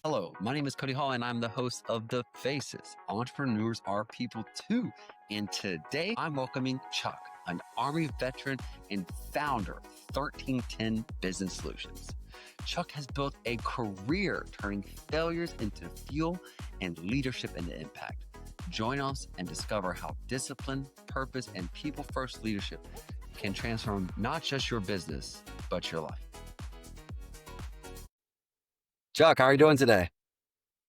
Hello, my name is Cody Hall, and I'm the host of The Faces. Entrepreneurs are people too. And today I'm welcoming Chuck, an Army veteran and founder of 1310 Business Solutions. Chuck has built a career turning failures into fuel and leadership into impact. Join us and discover how discipline, purpose, and people-first leadership can transform not just your business, but your life. Chuck, how are you doing today?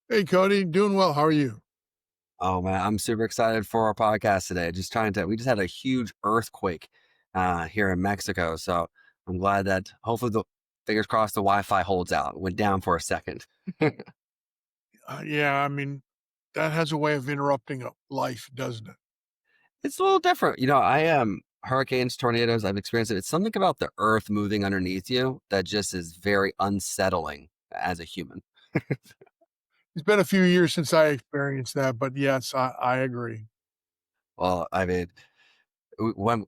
Hey, Cody, doing well. How are you? Oh man, I'm super excited for our podcast today. We just had a huge earthquake here in Mexico. So I'm glad that hopefully fingers crossed, the Wi-Fi holds out. It went down for a second. Yeah, I mean, that has a way of interrupting life, doesn't it? It's a little different. I am hurricanes, tornadoes. I've experienced it. It's something about the earth moving underneath you that just is very unsettling as a human. It's been a few years since I experienced that, but yes, I agree. Well, I mean,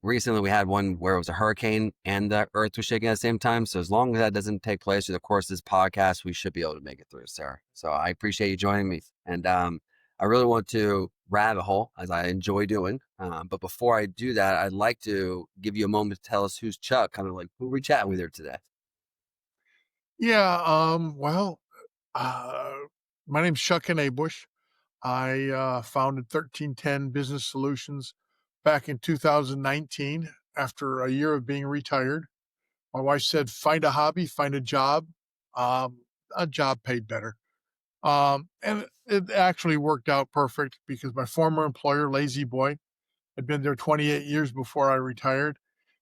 recently we had one where it was a hurricane and the earth was shaking at the same time. So as long as that doesn't take place through the course of this podcast, we should be able to make it through, sir. So I appreciate you joining me. And I really want to rabbit hole, as I enjoy doing. But before I do that, I'd like to give you a moment to tell us who's Chuck, kind of like who we chatting with here today. Yeah, uh, my name's Chuck Knabusch. I founded 1310 Business Solutions back in 2019 after a year of being retired. My wife said, find a hobby, find a job. A job paid better. And it actually worked out perfect because my former employer, Lazy Boy, had been there 28 years before I retired.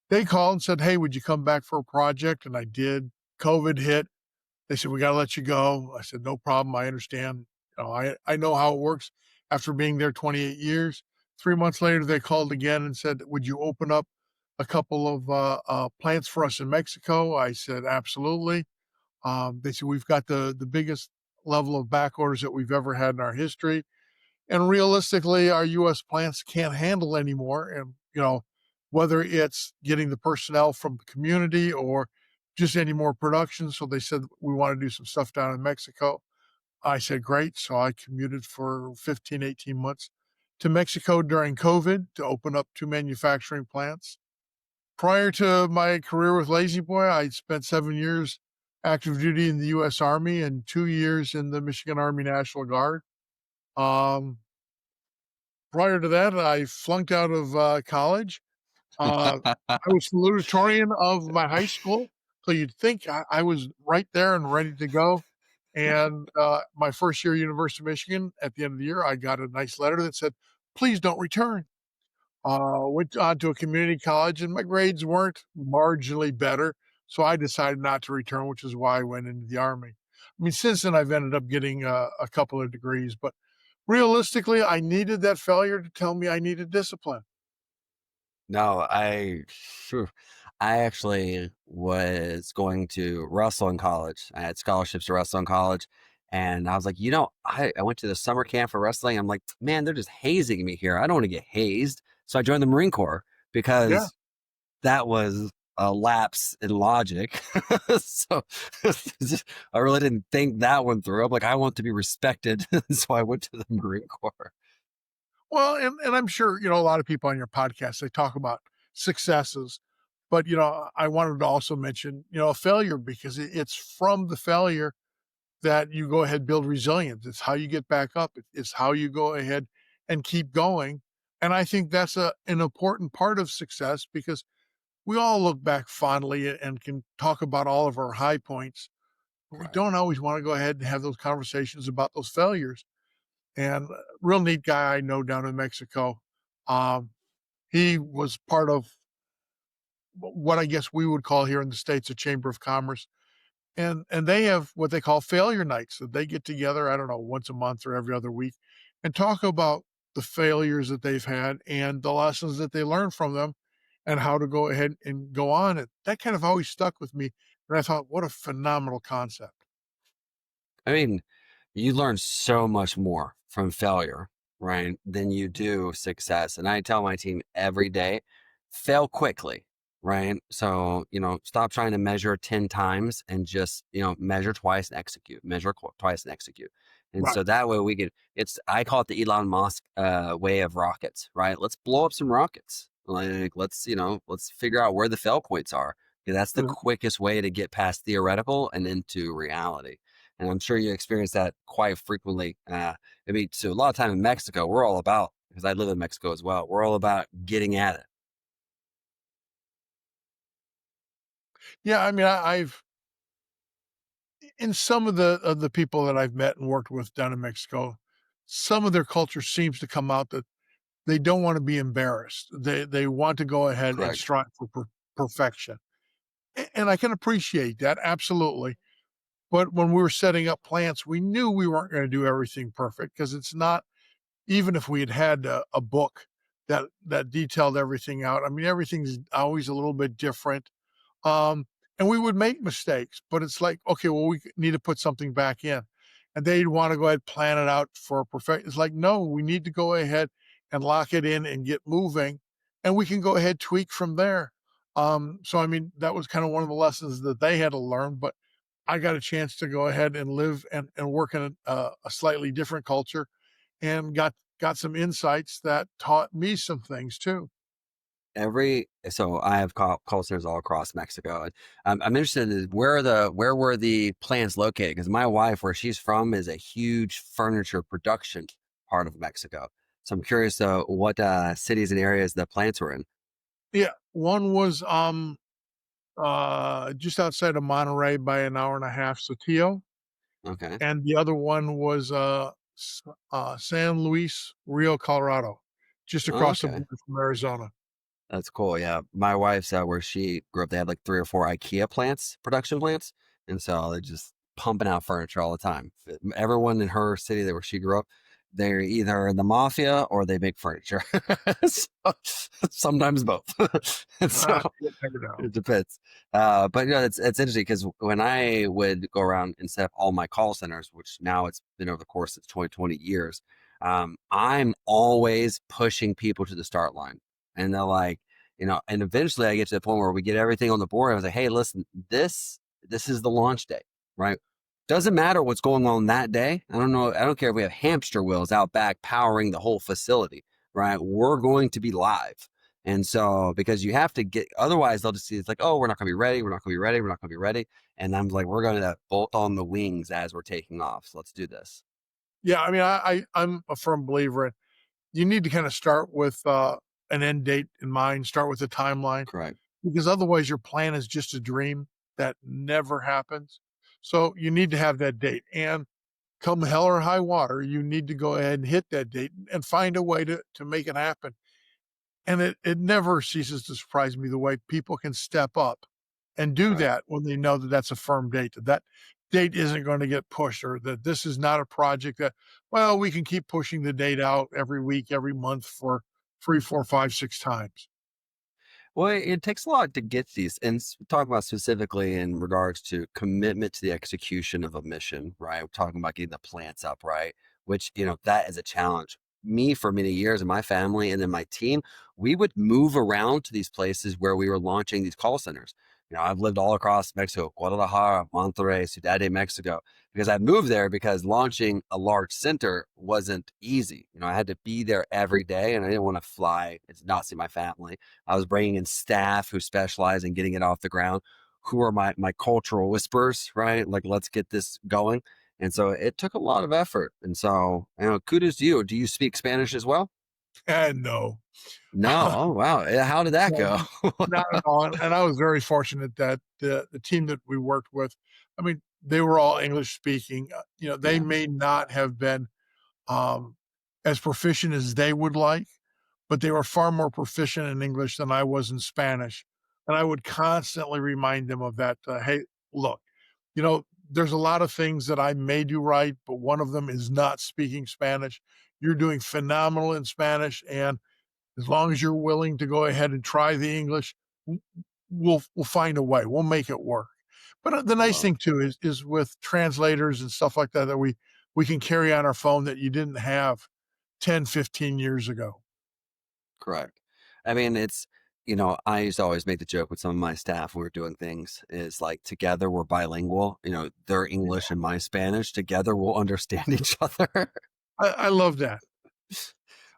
They called and said, hey, would you come back for a project? And I did. COVID hit. They said, we got to let you go. I said, no problem. I understand. I know how it works after being there 28 years. 3 months later, they called again and said, would you open up a couple of plants for us in Mexico? I said, absolutely. They said, we've got the biggest level of back orders that we've ever had in our history. And realistically, our U.S. plants can't handle anymore. And, whether it's getting the personnel from the community or just any more production. So they said, we want to do some stuff down in Mexico. I said, great. So I commuted for 15, 18 months to Mexico during COVID to open up 2 manufacturing plants. Prior to my career with Lazy Boy, I spent 7 years active duty in the U.S. Army and 2 years in the Michigan Army National Guard. Um, Prior to that, I flunked out of college. I was salutatorian of my high school, so you'd think I was right there and ready to go. And my first year at University of Michigan, at the end of the year, I got a nice letter that said, please don't return. Went on to a community college, and my grades weren't marginally better. So I decided not to return, which is why I went into the Army. I mean, since then, I've ended up getting a couple of degrees, but realistically, I needed that failure to tell me I needed discipline. No, I actually was going to wrestle in college. I had scholarships to wrestle in college. And I was like, I went to the summer camp for wrestling. I'm like, man, they're just hazing me here. I don't want to get hazed. So I joined the Marine Corps Yeah. because that was a lapse in logic. So I really didn't think that one through. I'm like, I want to be respected. So I went to the Marine Corps. Well, and I'm sure, a lot of people on your podcast, they talk about successes, but, I wanted to also mention, a failure because it's from the failure that you go ahead, build resilience. It's how you get back up. It's how you go ahead and keep going. And I think that's an important part of success because we all look back fondly and can talk about all of our high points, but we Right. don't always want to go ahead and have those conversations about those failures. And real neat guy I know down in Mexico. Um, he was part of what I guess we would call here in the States a Chamber of Commerce. And they have what they call failure nights that they get together, I don't know, once a month or every other week and talk about the failures that they've had and the lessons that they learned from them and how to go ahead and go on. And that kind of always stuck with me. And I thought, what a phenomenal concept. I mean, you learn so much more from failure, right, than you do success. And I tell my team every day, fail quickly, right? So, stop trying to measure 10 times and just, measure twice and execute, measure twice and execute. And Right. so that way I call it the Elon Musk way of rockets, right? Let's blow up some rockets. Like, let's figure out where the fail points are. Because that's the Uh, quickest way to get past theoretical and into reality. And I'm sure you experience that quite frequently. So a lot of time in Mexico, we're all about, because I live in Mexico as well, we're all about getting at it. yeah, I mean, I've in some of the people that I've met and worked with down in Mexico, some of their culture seems to come out that they don't want to be embarrassed. They want to go ahead and Correct. strive for perfection, and I can appreciate that absolutely. But when we were setting up plants, we knew we weren't going to do everything perfect because it's not. Even if we had had a book that detailed everything out, I mean, everything's always a little bit different. Um, and we would make mistakes, but it's like, okay, well, we need to put something back in. And they'd want to go ahead, plan it out for a perfect. It's like, no, we need to go ahead and lock it in and get moving. And we can go ahead, tweak from there. So, I mean, that was kind of one of the lessons that they had to learn, but I got a chance to go ahead and live and work in a slightly different culture and got some insights that taught me some things too. So I have call centers all across Mexico. And I'm interested in where were the plants located? Because my wife, where she's from, is a huge furniture production part of Mexico. So I'm curious what cities and areas the plants were in. Yeah, one was just outside of Monterey by an hour and a half, Sotillo, Okay. and the other one was San Luis Rio, Colorado, just across the Okay. border from Arizona. That's cool. Yeah. My wife's where she grew up, they had like 3 or 4 IKEA plants, production plants. And so they're just pumping out furniture all the time. Everyone in her city where she grew up, they're either in the mafia or they make furniture. So, sometimes both. And so You never know. it depends. But it's interesting because when I would go around and set up all my call centers, which now it's been over the course of 20 years, I'm always pushing people to the start line. And they're like, and eventually I get to the point where we get everything on the board. I was like, hey, listen, this is the launch day, right? Doesn't matter what's going on that day. I don't know. I don't care if we have hamster wheels out back powering the whole facility, right? We're going to be live. And so, because you have to otherwise they'll just see it's like, oh, we're not going to be ready. We're not going to be ready. We're not going to be ready. And I'm like, we're going to bolt on the wings as we're taking off. So let's do this. Yeah, I mean, I'm a firm believer in you need to kind of start with an end date in mind, start with a timeline, Correct. because otherwise your plan is just a dream that never happens. So you need to have that date. And come hell or high water, you need to go ahead and hit that date and find a way to make it happen. And it never ceases to surprise me the way people can step up and do Correct. that when they know that that's a firm date, that that date isn't going to get pushed or that this is not a project that, well, we can keep pushing the date out every week, every month for 3, 4, 5, 6 times. Well, it takes a lot to get these, and talk about specifically in regards to commitment to the execution of a mission, right? We're talking about getting the plants up, right? Which, that is a challenge. Me, for many years, and my family, and then my team, we would move around to these places where we were launching these call centers. I've lived all across Mexico, Guadalajara, Monterrey, Ciudad de Mexico, because I moved there because launching a large center wasn't easy. I had to be there every day, and I didn't want to fly and not see my family. I was bringing in staff who specialize in getting it off the ground, who are my cultural whisperers, right? Like, let's get this going. And so it took a lot of effort. And so, kudos to you. Do you speak Spanish as well? And no. No. Oh, wow. How did that No, go? not at all, and I was very fortunate that the team that we worked with, I mean, they were all English speaking, they Yeah, may not have been, um, as proficient as they would like, but they were far more proficient in English than I was in Spanish, and I would constantly remind them of that, "Hey, look, there's a lot of things that I may do right, but one of them is not speaking Spanish. You're doing phenomenal in Spanish, and as long as you're willing to go ahead and try the English, w we'll find a way, we'll make it work." But, the I nice love thing it. too is with translators and stuff like that, that we can carry on our phone that you didn't have 10, 15 years ago. Correct. I mean, I used to always make the joke with some of my staff when we were doing things is like together we're bilingual, their English and my Spanish together we'll understand each other. I love that.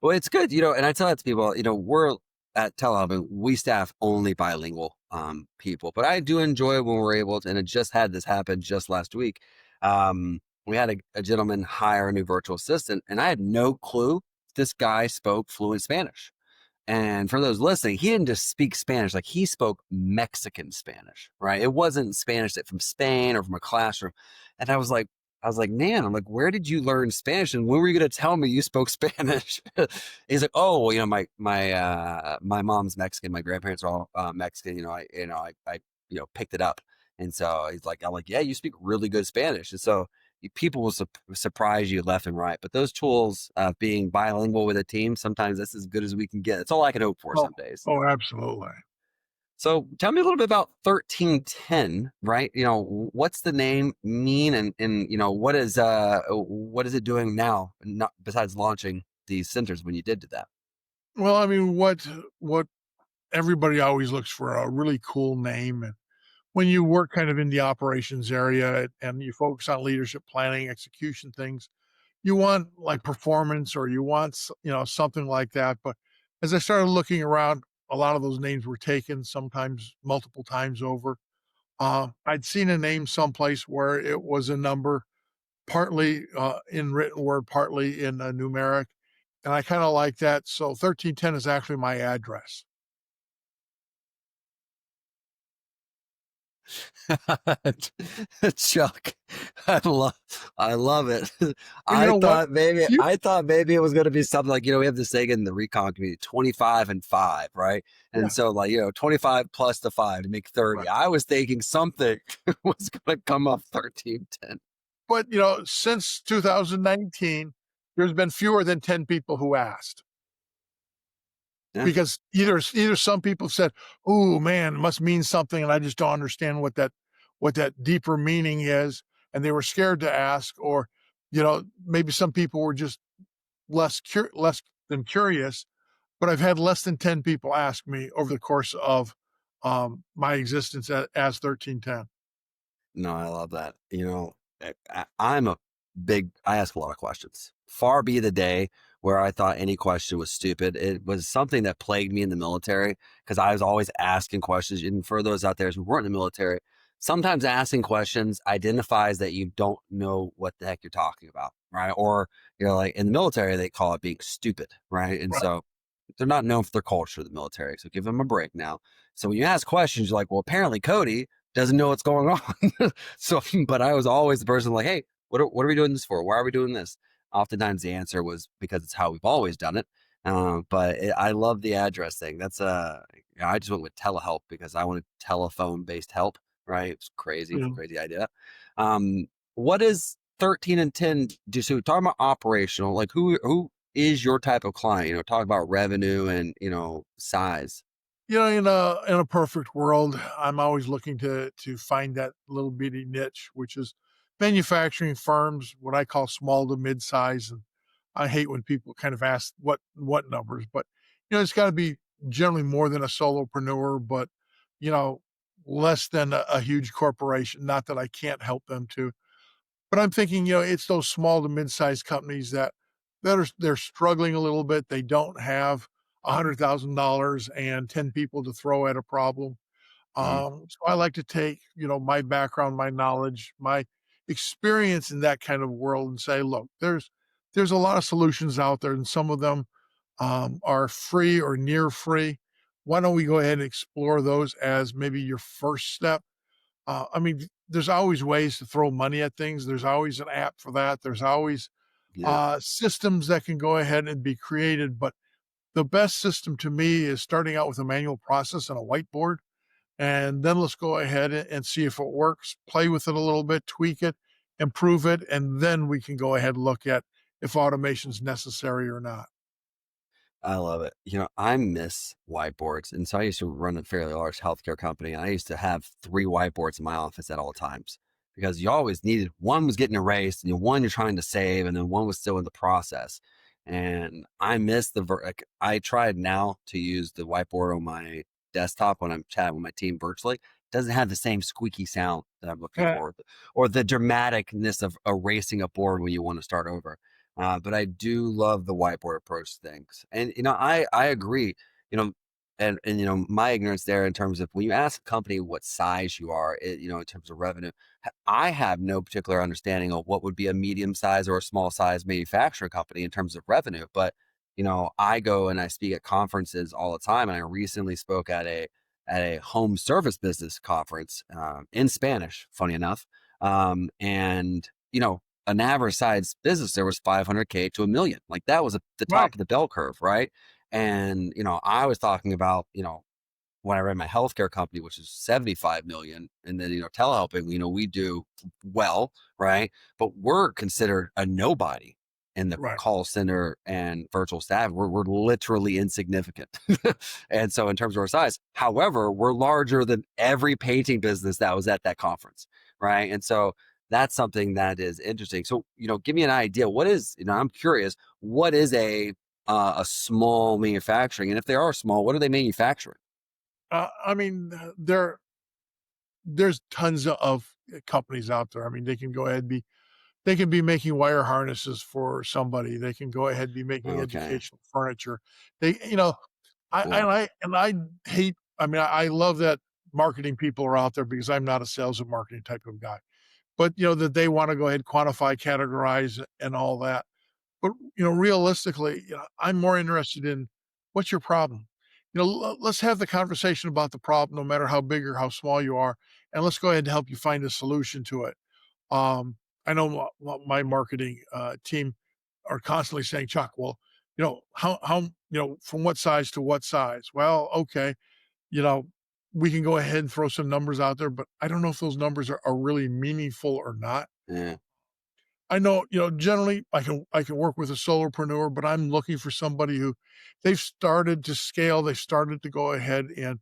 Well, it's good, and I tell that to people, we're at Telehub and we staff only bilingual people, but I do enjoy when we're able to, and it just had this happen just last week. We had a gentleman hire a new virtual assistant, and I had no clue this guy spoke fluent Spanish. And for those listening, he didn't just speak Spanish, like he spoke Mexican Spanish, right? It wasn't Spanish that from Spain or from a classroom. And I was like, man, I'm like, where did you learn Spanish? And when were you going to tell me you spoke Spanish? He's like, oh, well, my mom's Mexican. My grandparents are all Mexican. I picked it up. And so I'm like, yeah, you speak really good Spanish. And so people will surprise you left and right. But those tools, being bilingual with a team, sometimes that's as good as we can get. That's all I can hope for Oh, some days. oh, absolutely. So tell me a little bit about 1310, right? What's the name mean and what is it doing now, not besides launching these centers when you did that? Well, I mean, what everybody always looks for a really cool name. And when you work kind of in the operations area and you focus on leadership planning, execution things, you want like performance or you want, something like that. But as I started looking around, a lot of those names were taken sometimes multiple times over. I'd seen a name someplace where it was a number, partly in written word, partly in a numeric. And I kind of like that. So 1310 is actually my address. Chuck, I love it. Well, you I know what? thought maybe You I thought maybe it was going to be something like, we have this saying in the recon community, 25 and 5, right? Yeah, And so 25 plus the 5 to make 30. right. I was thinking something was going to come up 1310. But, since 2019, there's been fewer than 10 people who asked Yeah. because either some people said, "Oh man, it must mean something," and I just don't understand what that deeper meaning is, and they were scared to ask, or maybe some people were just less than curious. But I've had less than 10 people ask me over the course of my existence as 1310. No, I love that. I ask a lot of questions. Far be the day where I thought any question was stupid. It was something that plagued me in the military because I was always asking questions. And for those out there who weren't in the military, sometimes asking questions identifies that you don't know what the heck you're talking about, right? Or, like in the military, they call it being stupid, right? And Right. so they're not known for their culture, the military. So give them a break now. So when you ask questions, you're like, well, apparently Cody doesn't know what's going on. So, but I was always the person like, hey, what are we doing this for? Why are we doing this? Oftentimes the answer was because it's how we've always done it. I love the address thing. That's I just went with telehelp because I wanted telephone based help. Right? It's crazy. It's a Yeah. crazy idea. What is 13 and 10 do? So talking about operational, like who is your type of client? Talk about revenue and size. In a perfect world, I'm always looking to find that little bitty niche, which is manufacturing firms, what I call small to mid-size. And I hate when people kind of ask what numbers, but it's got to be generally more than a solopreneur, but you know, less than a huge corporation. Not that I can't help them to, but I'm thinking, it's those small to mid-sized companies they're struggling a little bit. They don't have $100,000 and 10 people to throw at a problem. Mm, So I like to take, my background, my knowledge, my experience in that kind of world and say, look, there's a lot of solutions out there, and some of them are free or near free. Why don't we go ahead and explore those as maybe your first step? I mean, there's always ways to throw money at things. There's always an app for that. There's always yeah. systems that can go ahead and be created. But the best system to me is starting out with a manual process and a whiteboard. And then let's go ahead and see if it works, play with it a little bit, tweak it, improve it. And then we can go ahead and look at if automation is necessary or not. I love it. I miss whiteboards. And so I used to run a fairly large healthcare company. And I used to have 3 whiteboards in my office at all times because you always needed one was getting erased and one you're trying to save, and then one was still in the process. And I miss I tried now to use the whiteboard on my desktop when I'm chatting with my team virtually doesn't have the same squeaky sound that I'm looking Yeah, for, or the dramaticness of erasing a board when you want to start over. But I do love the whiteboard approach to things, and I agree. You know, and my ignorance there in terms of when you ask a company what size you are, in terms of revenue, I have no particular understanding of what would be a medium size or a small size manufacturing company in terms of revenue. But I go and I speak at conferences all the time, and I recently spoke at a home service business conference in Spanish. Funny enough, and an average size business there was 500K to a million. Like that was the right, top of the bell curve, right? And I was talking about when I ran my healthcare company, which is 75 million, and then telehelping, we do well, right? But we're considered a nobody in the right. call center and virtual staff. We're literally insignificant. And so in terms of our size, however, we're larger than every painting business that was at that conference, right? And so that's something that is interesting. So give me an idea. What is, I'm curious, what is a small manufacturing, and if they are small, what are they manufacturing? I mean, there's tons of companies out there. I mean, they can be making wire harnesses for somebody. They can go ahead and be making Okay, educational furniture. They, you know, cool. I hate. I mean, I love that marketing people are out there because I'm not a sales and marketing type of guy. But that they want to go ahead, quantify, categorize, and all that. But realistically, I'm more interested in what's your problem. Let's have the conversation about the problem, no matter how big or how small you are, and let's go ahead and help you find a solution to it. Um, I know my marketing team are constantly saying, Chuck, well, how from what size to what size? Well, okay, you know, we can go ahead and throw some numbers out there, but I don't know if those numbers are really meaningful or not. Yeah, I know, generally I can work with a solopreneur, but I'm looking for somebody who they've started to scale. They've started to go ahead and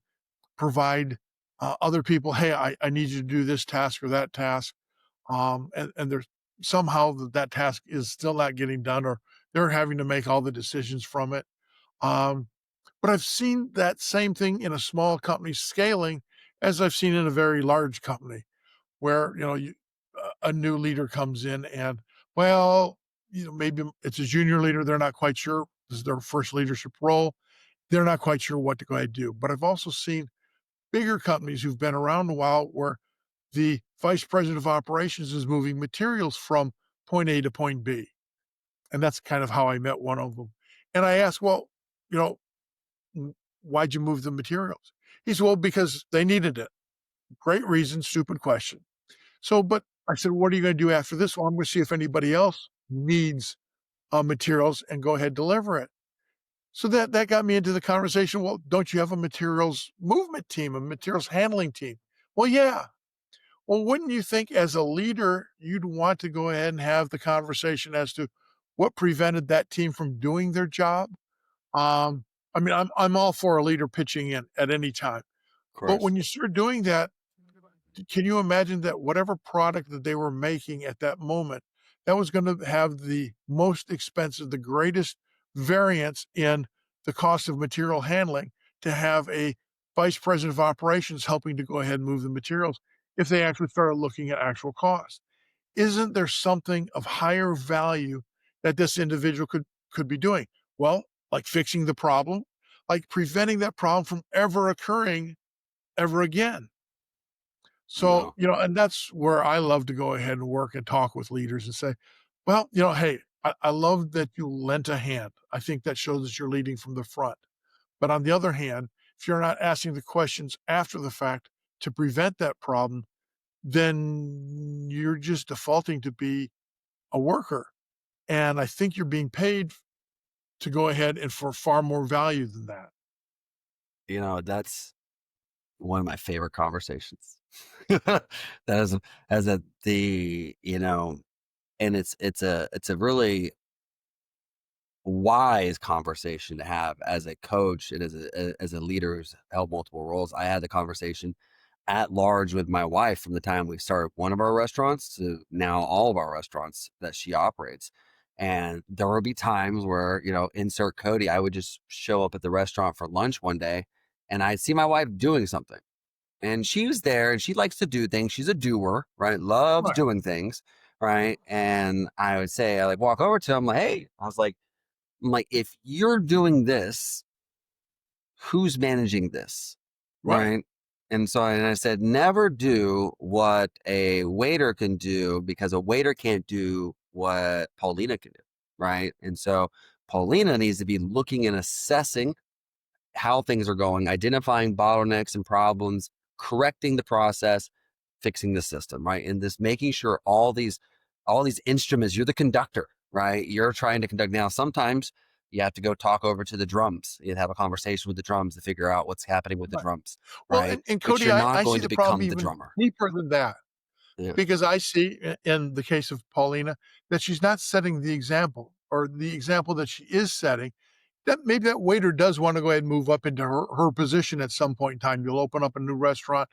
provide other people, hey, I need you to do this task or that task. And there's somehow that task is still not getting done, or they're having to make all the decisions from it. Um, but I've seen that same thing in a small company scaling as I've seen in a very large company where, a new leader comes in and, well, maybe it's a junior leader. They're not quite sure. This is their first leadership role. They're not quite sure what to go ahead and do. But I've also seen bigger companies who've been around a while where the vice president of operations is moving materials from point A to point B. And that's kind of how I met one of them. And I asked, well, you know, why'd you move the materials? He said, well, because they needed it. Great reason, stupid question. So, but I said, what are you going to do after this? Well, I'm going to see if anybody else needs materials and go ahead and deliver it. So that got me into the conversation. Well, don't you have a materials movement team, a materials handling team? Well, yeah. Well, wouldn't you think as a leader, you'd want to go ahead and have the conversation as to what prevented that team from doing their job? Um, I mean, I'm all for a leader pitching in at any time, of but course. when you start doing that, can you imagine that whatever product that they were making at that moment, that was going to have the most expensive, the greatest variance in the cost of material handling to have a vice president of operations helping to go ahead and move the materials if they actually started looking at actual cost? Isn't there something of higher value that this individual could be doing? Well, like fixing the problem, like preventing that problem from ever occurring ever again. So, Wow. and that's where I love to go ahead and work and talk with leaders and say, well, hey, I love that you lent a hand. I think that shows that you're leading from the front. But on the other hand, if you're not asking the questions after the fact to prevent that problem, then you're just defaulting to be a worker. And I think you're being paid to go ahead and for far more value than that. That's one of my favorite conversations. That is as a the and it's a really wise conversation to have as a coach and as a leader who's held multiple roles. I had the conversation at large with my wife from the time we started one of our restaurants to now all of our restaurants that she operates. And there will be times where, insert Cody, I would just show up at the restaurant for lunch one day and I see my wife doing something, and she was there, and she likes to do things. She's a doer, right? Loves Right. doing things, right? And I would say, I like walk over to him, like, hey, I'm like, if you're doing this, who's managing this, Right. right? And I said, never do what a waiter can do, because a waiter can't do what Paulina can do, right? And so Paulina needs to be looking and assessing how things are going, identifying bottlenecks and problems, correcting the process, fixing the system, right? And this making sure all these instruments, you're the conductor, right? You're trying to conduct. Now, sometimes you have to go talk over to the drums. You have a conversation with the drums to figure out what's happening with the Right. drums, Well, right? and But Cody, you're I not see going to the problem become the even drummer. deeper than that. Yeah. Because I see in the case of Paulina that she's not setting the example, or the example that she is setting, that maybe that waiter does want to go ahead and move up into her position at some point in time. You'll open up a new restaurant.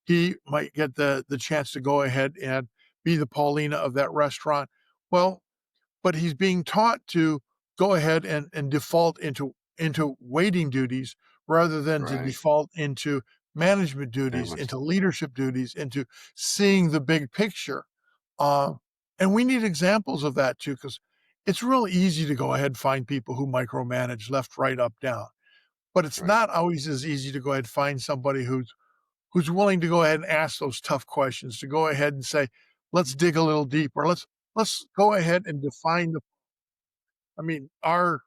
He might get the chance to go ahead and be the Paulina of that restaurant. Well, but he's being taught to go ahead and default into waiting duties rather than to Right. default into management Very duties, much into so. leadership duties, into seeing the big picture. Uh, and we need examples of that too, because it's real easy to go ahead and find people who micromanage left, right, up, down. But it's Right. not always as easy to go ahead and find somebody who's willing to go ahead and ask those tough questions, to go ahead and say, let's dig a little deeper. Let's go ahead and define the I mean, our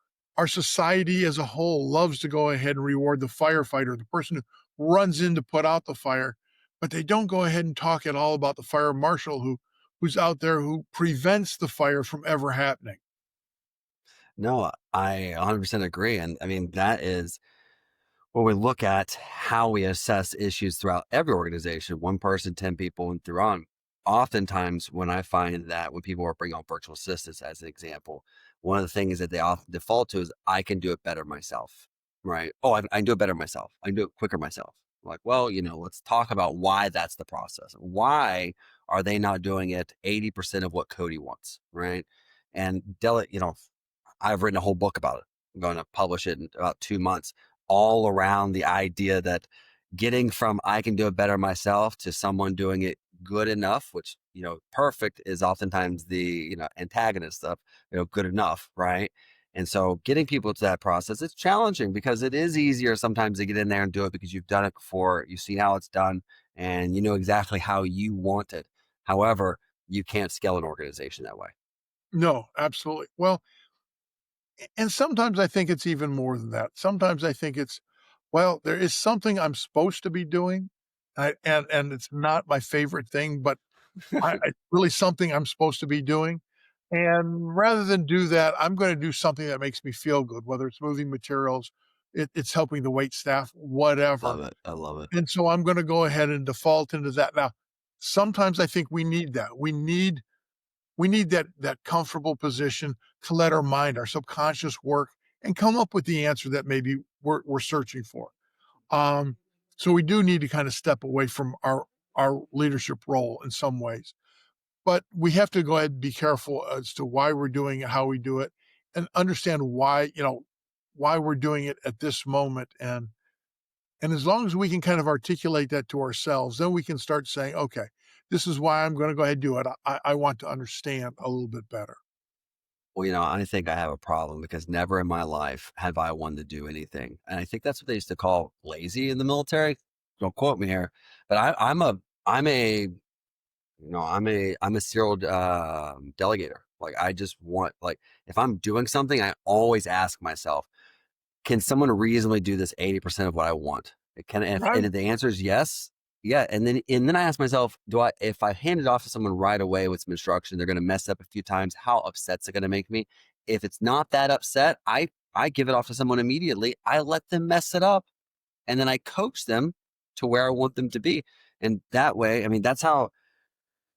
society as a whole loves to go ahead and reward the firefighter, the person who runs in to put out the fire, but they don't go ahead and talk at all about the fire marshal who's out there who prevents the fire from ever happening. No, I 100% agree. And I mean, that is when we look at how we assess issues throughout every organization, one person, 10 people, and through on. Oftentimes, when I find that when people are bringing on virtual assistants as an example, one of the things that they often default to is, I can do it better myself, right? Oh, I can do it better myself. I can do it quicker myself. Like, well, let's talk about why that's the process. Why are they not doing it 80% of what Cody wants, right? And I've written a whole book about it. I'm going to publish it in about 2 months, all around the idea that getting from I can do it better myself to someone doing it good enough, which, perfect is oftentimes the, antagonist of, good enough, right? And so getting people to that process, it's challenging because it is easier sometimes to get in there and do it because you've done it before, you see how it's done, and you know exactly how you want it. However, you can't scale an organization that way. No, absolutely. Well, and sometimes I think it's even more than that. Sometimes I think it's, well, there is something I'm supposed to be doing, and it's not my favorite thing, but it's really something I'm supposed to be doing. And rather than do that, I'm gonna do something that makes me feel good, whether it's moving materials, it's helping the wait staff, whatever. Love it. I love it. And so I'm gonna go ahead and default into that. Now, sometimes I think we need that. We need that comfortable position to let our mind, our subconscious work and come up with the answer that maybe we're searching for. Um, so we do need to kind of step away from our leadership role in some ways. But we have to go ahead and be careful as to why we're doing it, how we do it, and understand why we're doing it at this moment. And as long as we can kind of articulate that to ourselves, then we can start saying, okay, this is why I'm going to go ahead and do it. I want to understand a little bit better. Well, I think I have a problem because never in my life have I wanted to do anything. And I think that's what they used to call lazy in the military. Don't quote me here, but I'm a serial delegator. Like, I just want, like, if I'm doing something, I always ask myself, can someone reasonably do this 80% of what I want? And Right. if the answer is yes, yeah. And then I ask myself, if I hand it off to someone right away with some instruction, they're gonna mess up a few times, how upset's it gonna make me? If it's not that upset, I give it off to someone immediately. I let them mess it up, and then I coach them to where I want them to be. And that way, I mean, that's how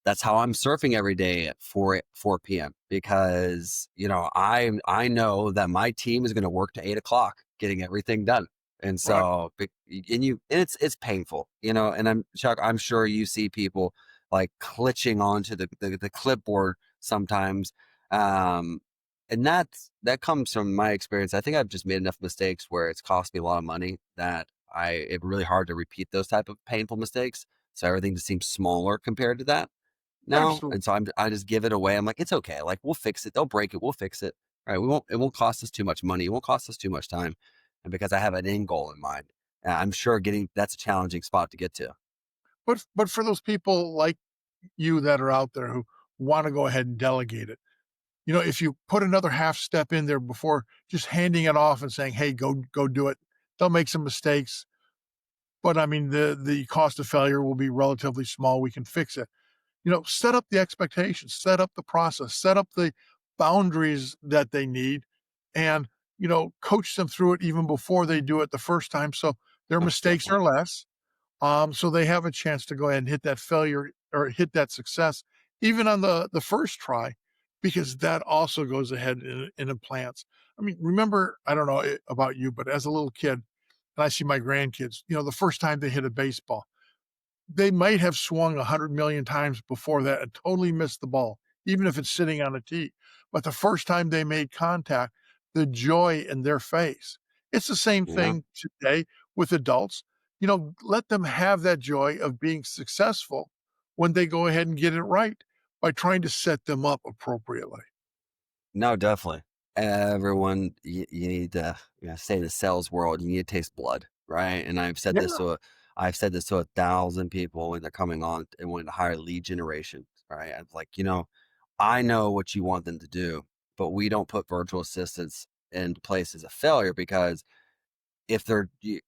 I'm surfing every day at 4 p.m. because I know that my team is going to work to 8 o'clock getting everything done. And Right. so it's painful, and I'm sure you see people like clutching onto the clipboard sometimes. Um and that comes from my experience. I think I've just made enough mistakes where it's cost me a lot of money that it's really hard to repeat those type of painful mistakes. So everything just seems smaller compared to that now. Absolutely. And so I just give it away. I'm like, it's okay. Like we'll fix it. They'll break it. We'll fix it. Right. It won't cost us too much money. It won't cost us too much time. And because I have an end goal in mind, I'm sure that's a challenging spot to get to. But for those people like you that are out there who want to go ahead and delegate it, if you put another half step in there before just handing it off and saying, "Hey, go do it," they'll make some mistakes, but I mean the cost of failure will be relatively small. We can fix it. Set up the expectations, set up the process, set up the boundaries that they need, and coach them through it even before they do it the first time, so their Most mistakes definitely. are less. So they have a chance to go ahead and hit that failure or hit that success, even on the first try, because that also goes ahead and implants. I mean, remember, I don't know about you, but as a little kid, and I see my grandkids, the first time they hit a baseball, they might have swung 100 million times before that and totally missed the ball, even if it's sitting on a tee. But the first time they made contact, the joy in their face. It's the same Yeah. thing today with adults. Let them have that joy of being successful when they go ahead and get it right by trying to set them up appropriately. No, definitely. Everyone, you need to, say in the sales world, you need to taste blood, right? And Yeah, I've said this to 1,000 people when they're coming on and wanting to hire lead generation, right? I'm like, I know what you want them to do, but we don't put virtual assistants in place as a failure because if they're y-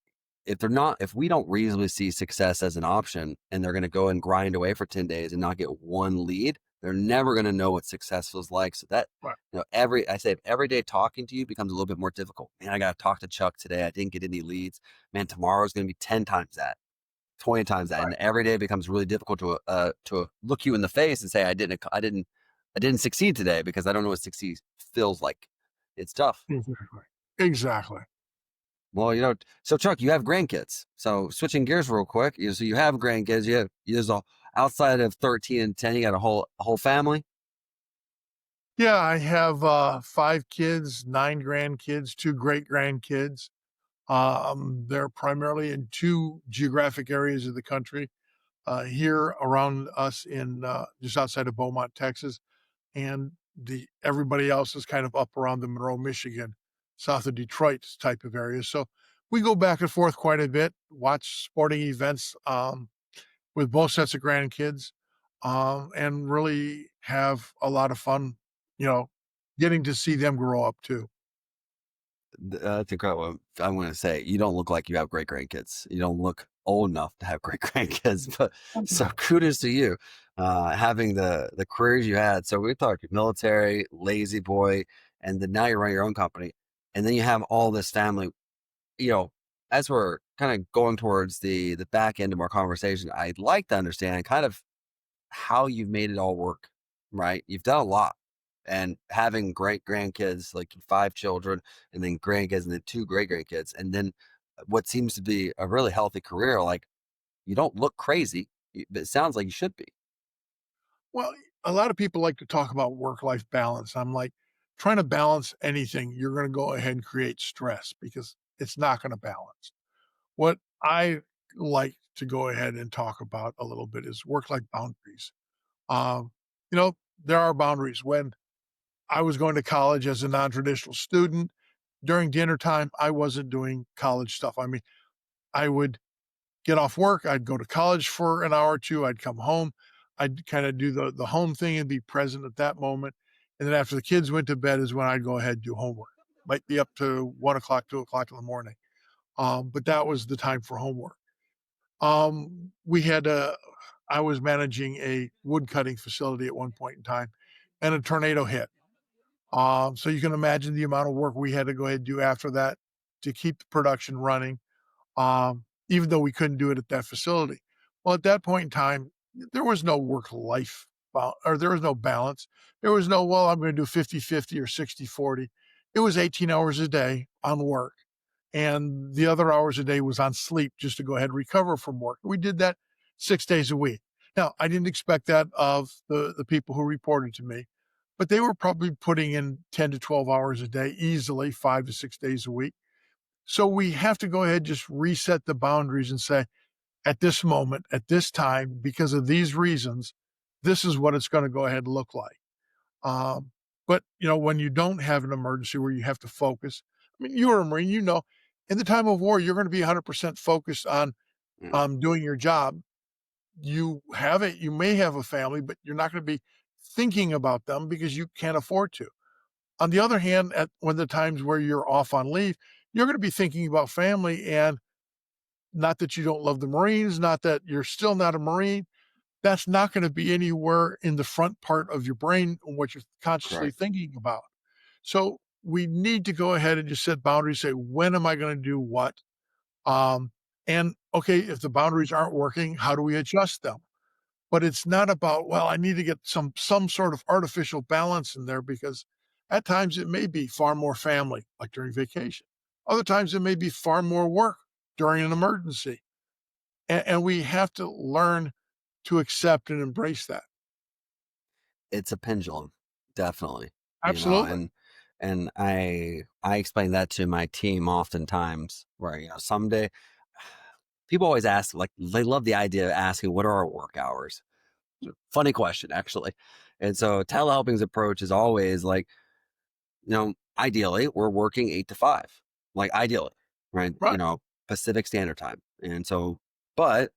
if we don't reasonably see success as an option and they're going to go and grind away for 10 days and not get one lead, they're never going to know what success feels like. So that, right. every day talking to you becomes a little bit more difficult. Man, I got to talk to Chuck today. I didn't get any leads. Man, tomorrow's going to be 10 times that, 20 times that. And every day becomes really difficult to look you in the face and say, I didn't succeed today because I don't know what succeed feels like. It's tough. Exactly. Exactly. Well, so Chuck, you have grandkids. So switching gears real quick, so you have grandkids. There's outside of 13 and 10, you got a whole family. Yeah, I have 5 kids, 9 grandkids, 2 great grandkids. They're primarily in 2 geographic areas of the country, here around us in, just outside of Beaumont, Texas, and the everybody else is kind of up around the Monroe, Michigan, south of Detroit type of area. So we go back and forth quite a bit, watch sporting events, with both sets of grandkids, and really have a lot of fun, you know, getting to see them grow up too. That's incredible. I want to say you don't look like you have great grandkids. You don't look old enough to have great grandkids. But so kudos to you, having the careers you had. So we talked military, lazy boy, and then now you run your own company, and then you have all this family. you know, as we're kind of going towards the back end of our conversation, I'd like to understand kind of how you've made it all work, right? You've done a lot. And having great grandkids, like 5 children, and then grandkids, and then 2 great grandkids, and then what seems to be a really healthy career. Like you don't look crazy, but it sounds like you should be. Well, a lot of people like to talk about work-life balance. I'm like, trying to balance anything, you're gonna go ahead and create stress because it's not gonna balance. What I like to go ahead and talk about a little bit is work-life boundaries. Um, you know, there are boundaries. When I was going to college as a non-traditional student, during dinner time, I wasn't doing college stuff. I mean, I would get off work, I'd go to college for an hour or 2, I'd come home, I'd kinda do the home thing and be present at that moment, and then after the kids went to bed is when I'd go ahead and do homework. Might be up to 1 o'clock, 2 o'clock in the morning, but that was the time for homework. We had a I was managing a wood cutting facility at one point in time, and a tornado hit. So you can imagine the amount of work we had to go ahead and do after that to keep the production running, even though we couldn't do it at that facility. Well, at that point in time, there was no work life or there was no balance. There was no, well, I'm going to do 50-50 or 60-40. It was 18 hours a day on work. And the other hours a day was on sleep just to go ahead and recover from work. We did that 6 days a week. Now, I didn't expect that of the people who reported to me, but they were probably putting in 10 to 12 hours a day, easily 5 to 6 days a week. So we have to go ahead, just reset the boundaries and say, at this moment, at this time, because of these reasons, this is what it's going to go ahead and look like. Um, but when you don't have an emergency where you have to focus, I mean, you are a Marine, in the time of war, you're going to be 100% focused on Mm, doing your job. You may have a family, but you're not going to be thinking about them because you can't afford to. On the other hand, at one of the times where you're off on leave, you're going to be thinking about family, and not that you don't love the Marines, not that you're still not a Marine. That's not going to be anywhere in the front part of your brain what you're consciously correct. thinking about. So we need to go ahead and just set boundaries, say, when am I going to do what? Um, and okay, if the boundaries aren't working, how do we adjust them? But it's not about, well, I need to get some sort of artificial balance in there, because at times it may be far more family, like during vacation. Other times it may be far more work during an emergency. And we have to learn to accept and embrace that. It's a pendulum, definitely, Absolutely. and I explain that to my team oftentimes where, someday people always ask, like, they love the idea of asking, what are our work hours? Funny question, actually. And so telehelping's approach is always like, ideally we're working 8 to 5, like ideally, right? Right. Pacific Standard Time. And so, but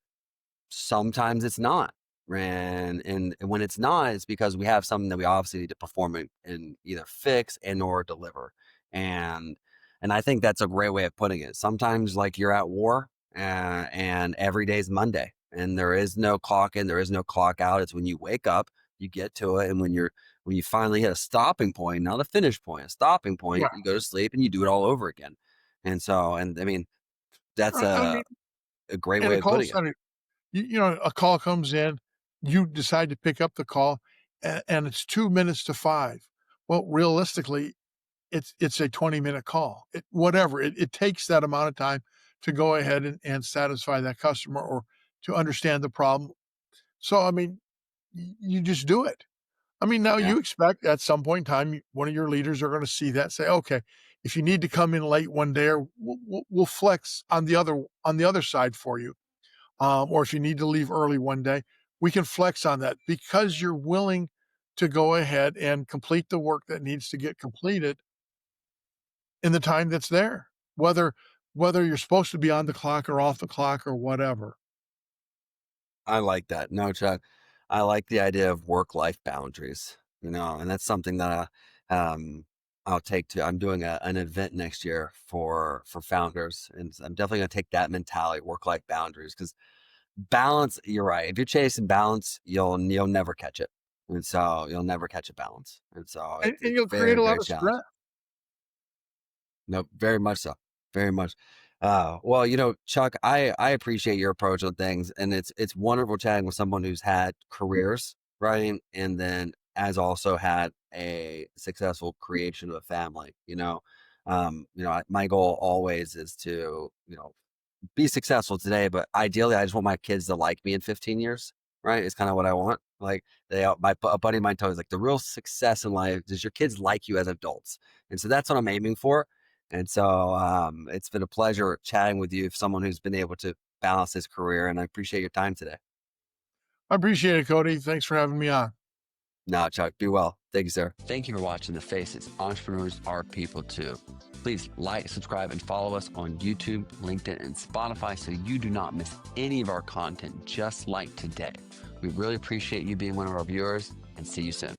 sometimes it's not. And when it's not, it's because we have something that we obviously need to perform and either fix and or deliver. And and I think that's a great way of putting it. Sometimes, like, you're at war, and every day's Monday, and there is no clock in, there is no clock out. It's when you wake up, you get to it, and when you finally hit a stopping point, not a finish point, a stopping point, Right. you go to sleep and you do it all over again. And so, and I mean, that's Right. I mean, a great in way a of call putting it. center, a call comes in, you decide to pick up the call, and it's 2 minutes to 5. Well, realistically, it's a 20-minute call. Whatever, it takes that amount of time to go ahead and satisfy that customer, or to understand the problem. So, I mean, you just do it. I mean, now Yeah. you expect at some point in time, one of your leaders are going to see that, say, okay, if you need to come in late one day, or we'll flex on the other side for you. Or if you need to leave early one day, we can flex on that, because you're willing to go ahead and complete the work that needs to get completed in the time that's there, whether you're supposed to be on the clock or off the clock or whatever. I like that. No, Chuck, I like the idea of work-life boundaries, and that's something that I'll take to. I'm doing an event next year for founders, and I'm definitely going to take that mentality, work-life boundaries, because balance. You're right. If you're chasing balance, you'll never catch it, and so you'll never catch a balance, and so And it's you'll create very, a lot very of challenging. stress. No, very much so. Very much. Well, Chuck, I appreciate your approach on things, and it's wonderful chatting with someone who's had careers, right, and then has also had a successful creation of a family. My goal always is to be successful today, but ideally, I just want my kids to like me in 15 years, right? It's kind of what I want. Like, a buddy of mine told me, like, the real success in life is your kids like you as adults, and so that's what I'm aiming for. And so, it's been a pleasure chatting with you, someone who's been able to balance his career, and I appreciate your time today. I appreciate it, Cody. Thanks for having me on. No, Chuck, be well. Thank you, sir. Thank you for watching The Faces. Entrepreneurs are people too. Please like, subscribe, and follow us on YouTube, LinkedIn, and Spotify so you do not miss any of our content, just like today. We really appreciate you being one of our viewers, and see you soon.